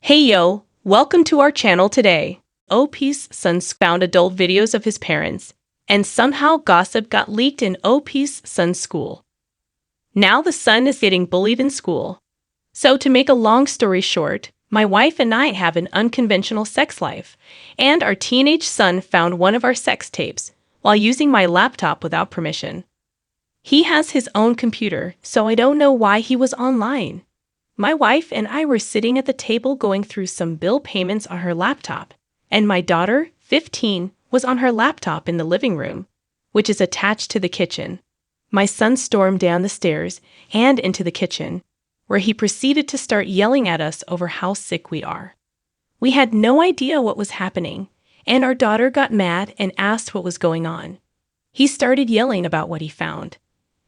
Hey yo, welcome to our channel today. OP's son found adult videos of his parents, and somehow gossip got leaked in OP's son's school. Now the son is getting bullied in school. So to make a long story short, my wife and I have an unconventional sex life, and our teenage son found one of our sex tapes while using my laptop without permission. He has his own computer, so I don't know why he was online. My wife and I were sitting at the table going through some bill payments on her laptop, and my daughter, 15, was on her laptop in the living room, which is attached to the kitchen. My son stormed down the stairs and into the kitchen, where he proceeded to start yelling at us over how sick we are. We had no idea what was happening, and our daughter got mad and asked what was going on. He started yelling about what he found.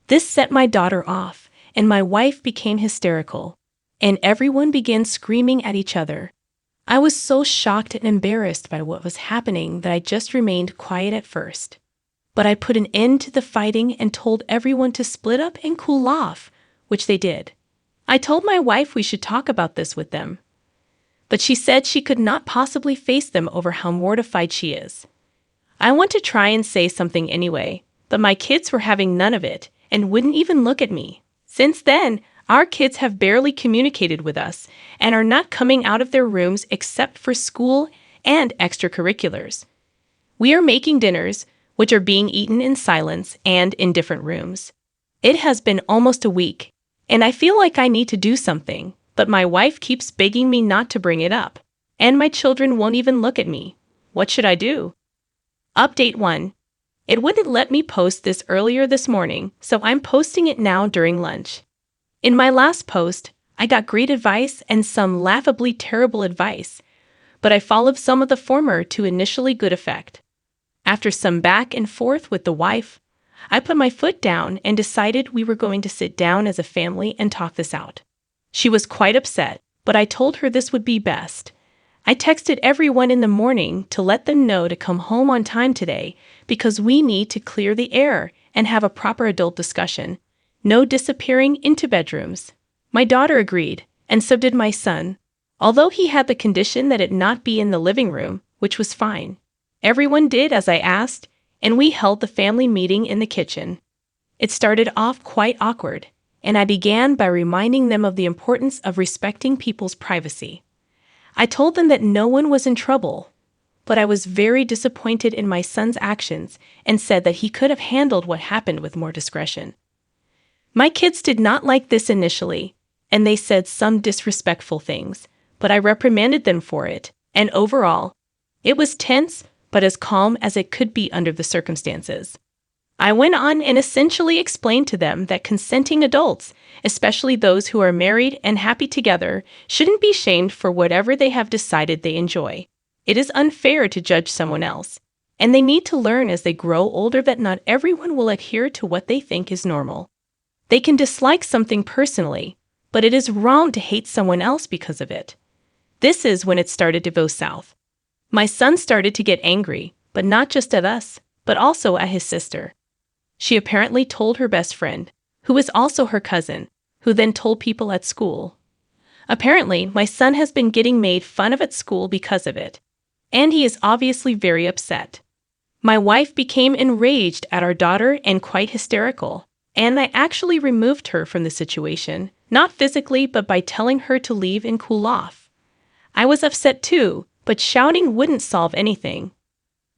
This set my daughter off, and my wife became hysterical, and everyone began screaming at each other. I was so shocked and embarrassed by what was happening that I just remained quiet at first. But I put an end to the fighting and told everyone to split up and cool off, which they did. I told my wife we should talk about this with them, but she said she could not possibly face them over how mortified she is. I want to try and say something anyway, but my kids were having none of it and wouldn't even look at me. Since then, our kids have barely communicated with us and are not coming out of their rooms except for school and extracurriculars. We are making dinners, which are being eaten in silence and in different rooms. It has been almost a week, and I feel like I need to do something, but my wife keeps begging me not to bring it up, and my children won't even look at me. What should I do? Update 1. It wouldn't let me post this earlier this morning, so I'm posting it now during lunch. In my last post, I got great advice and some laughably terrible advice, but I followed some of the former to initially good effect. After some back and forth with the wife, I put my foot down and decided we were going to sit down as a family and talk this out. She was quite upset, but I told her this would be best. I texted everyone in the morning to let them know to come home on time today because we need to clear the air and have a proper adult discussion. No disappearing into bedrooms. My daughter agreed, and so did my son, although he had the condition that it not be in the living room, which was fine. Everyone did as I asked, and we held the family meeting in the kitchen. It started off quite awkward, and I began by reminding them of the importance of respecting people's privacy. I told them that no one was in trouble, but I was very disappointed in my son's actions and said that he could have handled what happened with more discretion. My kids did not like this initially, and they said some disrespectful things, but I reprimanded them for it, and overall, it was tense, but as calm as it could be under the circumstances. I went on and essentially explained to them that consenting adults, especially those who are married and happy together, shouldn't be shamed for whatever they have decided they enjoy. It is unfair to judge someone else, and they need to learn as they grow older that not everyone will adhere to what they think is normal. They can dislike something personally, but it is wrong to hate someone else because of it. This is when it started to go south. My son started to get angry, but not just at us, but also at his sister. She apparently told her best friend, who is also her cousin, who then told people at school. Apparently, my son has been getting made fun of at school because of it, and he is obviously very upset. My wife became enraged at our daughter and quite hysterical. And I actually removed her from the situation, not physically, but by telling her to leave and cool off. I was upset too, but shouting wouldn't solve anything.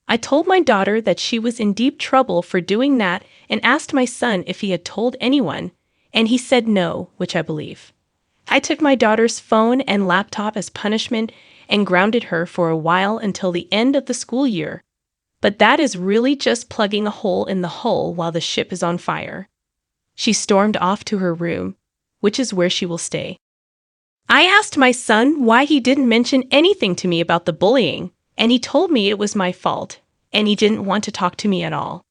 I told my daughter that she was in deep trouble for doing that and asked my son if he had told anyone, and he said no, which I believe. I took my daughter's phone and laptop as punishment and grounded her for a while until the end of the school year. But that is really just plugging a hole in the hull while the ship is on fire. She stormed off to her room, which is where she will stay. I asked my son why he didn't mention anything to me about the bullying, and he told me it was my fault, and he didn't want to talk to me at all.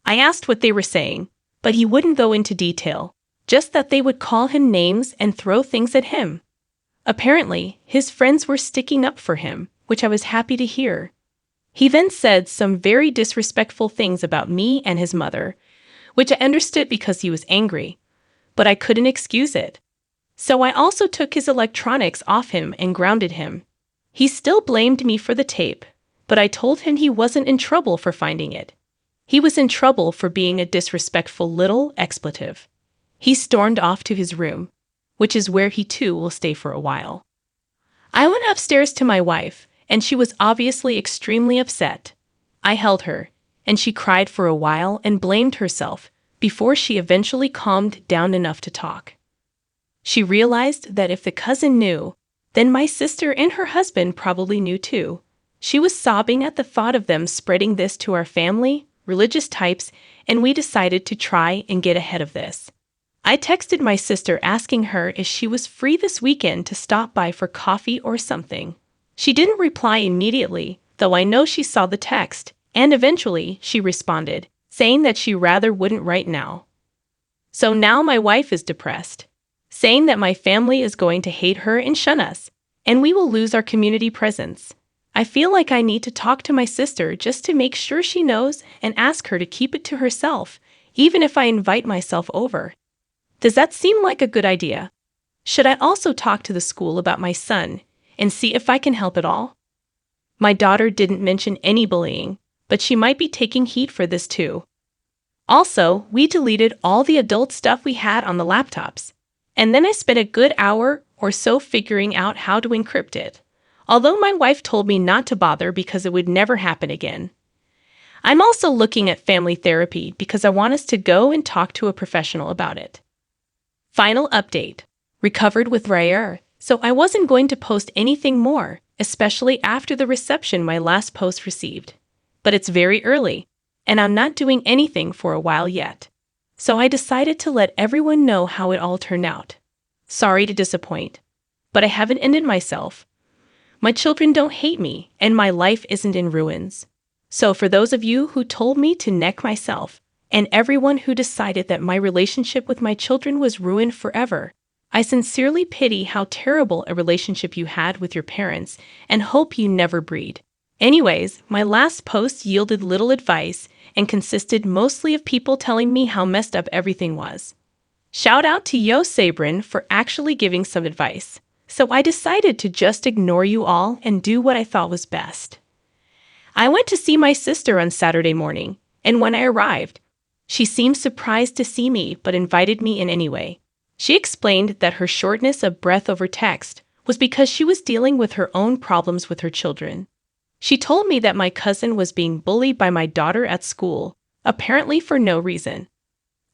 I asked what they were saying, but he wouldn't go into detail, just that they would call him names and throw things at him. Apparently, his friends were sticking up for him, which I was happy to hear. He then said some very disrespectful things about me and his mother, which I understood because he was angry, but I couldn't excuse it. So I also took his electronics off him and grounded him. He still blamed me for the tape, but I told him he wasn't in trouble for finding it. He was in trouble for being a disrespectful little expletive. He stormed off to his room, which is where he too will stay for a while. I went upstairs to my wife, and she was obviously extremely upset. I held her, and she cried for a while and blamed herself before she eventually calmed down enough to talk. She realized that if the cousin knew, then my sister and her husband probably knew too. She was sobbing at the thought of them spreading this to our family, religious types, and we decided to try and get ahead of this. I texted my sister asking her if she was free this weekend to stop by for coffee or something. She didn't reply immediately, though I know she saw the text, and eventually she responded, saying that she rather wouldn't right now. So now my wife is depressed, saying that my family is going to hate her and shun us, and we will lose our community presence. I feel like I need to talk to my sister just to make sure she knows and ask her to keep it to herself, even if I invite myself over. Does that seem like a good idea? Should I also talk to the school about my son and see if I can help at all? My daughter didn't mention any bullying, but she might be taking heat for this too. Also, we deleted all the adult stuff we had on the laptops, and then I spent a good hour or so figuring out how to encrypt it, although my wife told me not to bother because it would never happen again. I'm also looking at family therapy because I want us to go and talk to a professional about it. Final update. Recovered with Rare, so I wasn't going to post anything more, especially after the reception my last post received. But it's very early, and I'm not doing anything for a while yet. So I decided to let everyone know how it all turned out. Sorry to disappoint, but I haven't ended myself. My children don't hate me, and my life isn't in ruins. So for those of you who told me to neck myself, and everyone who decided that my relationship with my children was ruined forever, I sincerely pity how terrible a relationship you had with your parents and hope you never breed. Anyways, my last post yielded little advice and consisted mostly of people telling me how messed up everything was. Shout out to Yo Sabrin for actually giving some advice. So I decided to just ignore you all and do what I thought was best. I went to see my sister on Saturday morning, and when I arrived, she seemed surprised to see me but invited me in anyway. She explained that her shortness of breath over text was because she was dealing with her own problems with her children. She told me that my cousin was being bullied by my daughter at school, apparently for no reason.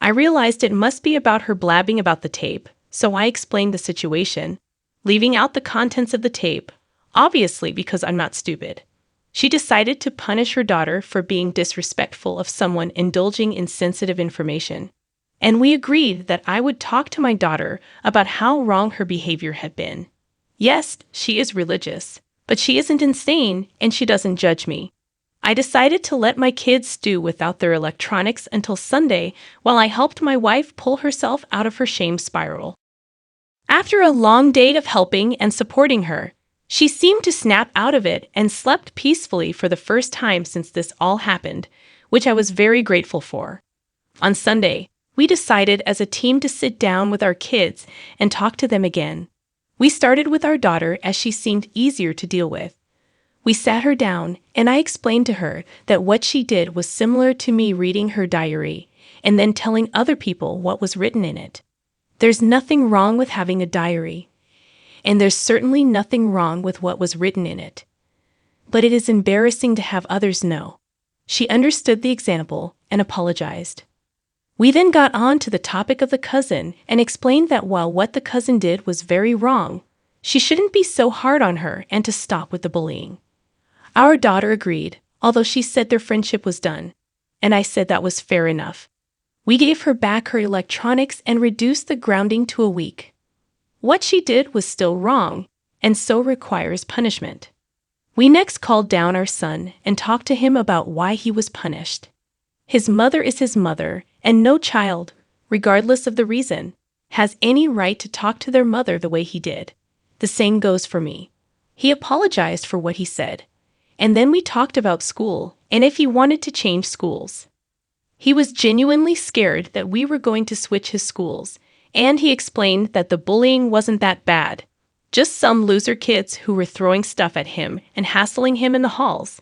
I realized it must be about her blabbing about the tape, so I explained the situation, leaving out the contents of the tape, obviously because I'm not stupid. She decided to punish her daughter for being disrespectful of someone indulging in sensitive information. And we agreed that I would talk to my daughter about how wrong her behavior had been. Yes, she is religious, but she isn't insane and she doesn't judge me. I decided to let my kids stew without their electronics until Sunday while I helped my wife pull herself out of her shame spiral. After a long day of helping and supporting her, she seemed to snap out of it and slept peacefully for the first time since this all happened, which I was very grateful for. On Sunday, we decided as a team to sit down with our kids and talk to them again. We started with our daughter as she seemed easier to deal with. We sat her down and I explained to her that what she did was similar to me reading her diary and then telling other people what was written in it. There's nothing wrong with having a diary. And there's certainly nothing wrong with what was written in it. But it is embarrassing to have others know. She understood the example and apologized. We then got on to the topic of the cousin and explained that while what the cousin did was very wrong, she shouldn't be so hard on her and to stop with the bullying. Our daughter agreed, although she said their friendship was done, and I said that was fair enough. We gave her back her electronics and reduced the grounding to a week. What she did was still wrong, and so requires punishment. We next called down our son and talked to him about why he was punished. His mother is his mother, and no child, regardless of the reason, has any right to talk to their mother the way he did. The same goes for me. He apologized for what he said, and then we talked about school and if he wanted to change schools. He was genuinely scared that we were going to switch his schools, And he explained that the bullying wasn't that bad. Just some loser kids who were throwing stuff at him and hassling him in the halls.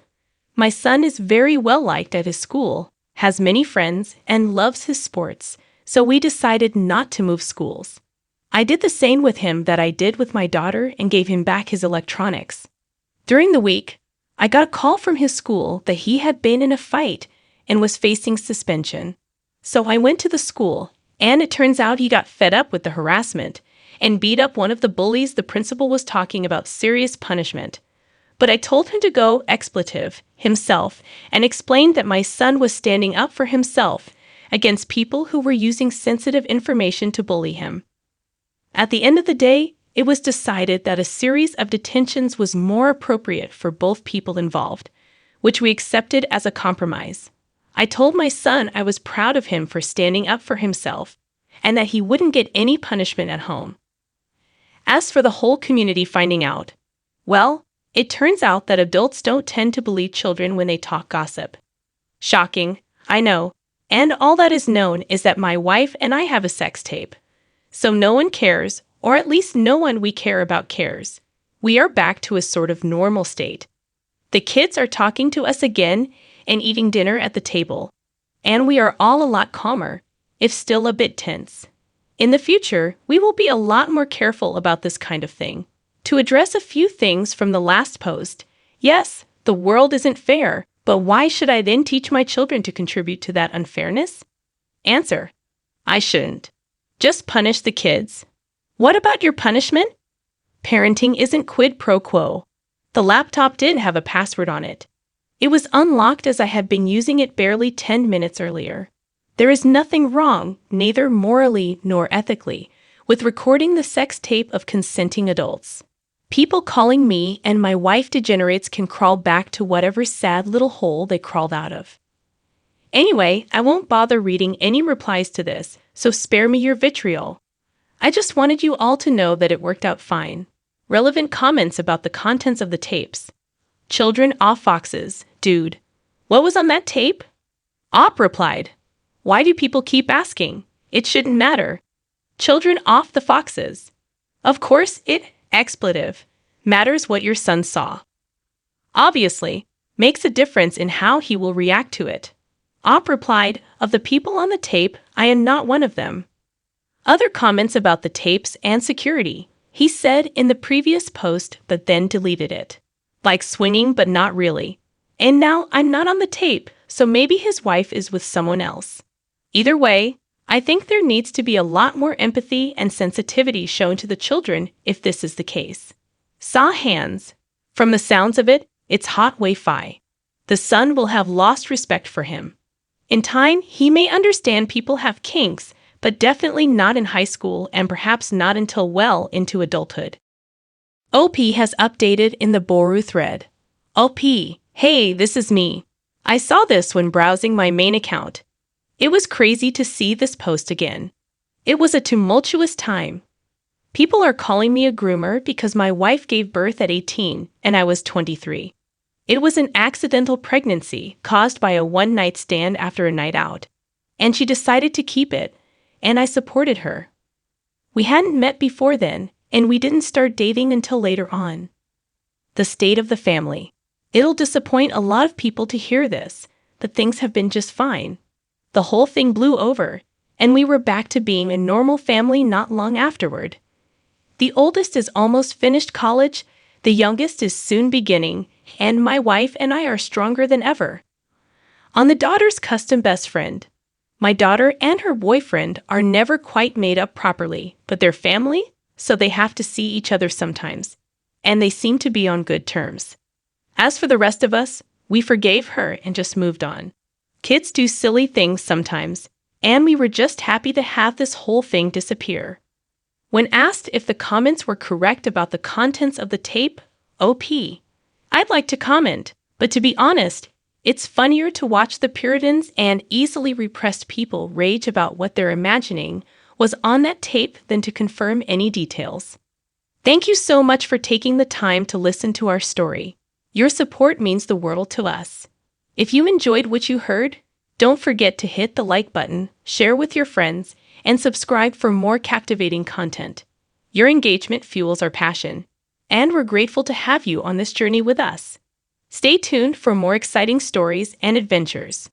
My son is very well liked at his school, has many friends, and loves his sports, so we decided not to move schools. I did the same with him that I did with my daughter and gave him back his electronics. During the week, I got a call from his school that he had been in a fight and was facing suspension. So I went to the school, and it turns out he got fed up with the harassment and beat up one of the bullies the principal was talking about serious punishment. But I told him to go expletive himself and explained that my son was standing up for himself against people who were using sensitive information to bully him. At the end of the day, it was decided that a series of detentions was more appropriate for both people involved, which we accepted as a compromise. I told my son I was proud of him for standing up for himself and that he wouldn't get any punishment at home. As for the whole community finding out, well, it turns out that adults don't tend to believe children when they talk gossip. Shocking, I know, and all that is known is that my wife and I have a sex tape. So no one cares, or at least no one we care about cares. We are back to a sort of normal state. The kids are talking to us again and eating dinner at the table, and we are all a lot calmer, if still a bit tense. In the future, we will be a lot more careful about this kind of thing. To address a few things from the last post, yes, the world isn't fair, but why should I then teach my children to contribute to that unfairness? Answer: I shouldn't. Just punish the kids. What about your punishment? Parenting isn't quid pro quo. The laptop did have a password on it. It was unlocked as I had been using it barely 10 minutes earlier. There is nothing wrong, neither morally nor ethically, with recording the sex tape of consenting adults. People calling me and my wife degenerates can crawl back to whatever sad little hole they crawled out of. Anyway, I won't bother reading any replies to this, so spare me your vitriol. I just wanted you all to know that it worked out fine. Relevant comments about the contents of the tapes. Children off foxes, dude. What was on that tape? Op replied, why do people keep asking? It shouldn't matter. Children off the foxes. Of course, it, expletive, matters what your son saw. Obviously, makes a difference in how he will react to it. Op replied, of the people on the tape, I am not one of them. Other comments about the tapes and security. He said in the previous post but then deleted it. Like swinging but not really. And now I'm not on the tape, so maybe his wife is with someone else. Either way, I think there needs to be a lot more empathy and sensitivity shown to the children if this is the case. Saw hands. From the sounds of it, it's hot Wi-Fi. The son will have lost respect for him. In time, he may understand people have kinks, but definitely not in high school and perhaps not until well into adulthood. OP has updated in the Boru thread. OP, hey, this is me. I saw this when browsing my main account. It was crazy to see this post again. It was a tumultuous time. People are calling me a groomer because my wife gave birth at 18 and I was 23. It was an accidental pregnancy caused by a one-night stand after a night out, and she decided to keep it, and I supported her. We hadn't met before then, and we didn't start dating until later on. The state of the family. It'll disappoint a lot of people to hear this, that things have been just fine. The whole thing blew over, and we were back to being a normal family not long afterward. The oldest is almost finished college, the youngest is soon beginning, and my wife and I are stronger than ever. On the daughter's custom best friend. My daughter and her boyfriend are never quite made up properly, but they're family, so they have to see each other sometimes, and they seem to be on good terms. As for the rest of us, we forgave her and just moved on. Kids do silly things sometimes, and we were just happy to have this whole thing disappear. When asked if the comments were correct about the contents of the tape, OP, I'd like to comment, but to be honest, it's funnier to watch the Puritans and easily repressed people rage about what they're imagining was on that tape than to confirm any details. Thank you so much for taking the time to listen to our story. Your support means the world to us. If you enjoyed what you heard, don't forget to hit the like button, share with your friends, and subscribe for more captivating content. Your engagement fuels our passion, and we're grateful to have you on this journey with us. Stay tuned for more exciting stories and adventures.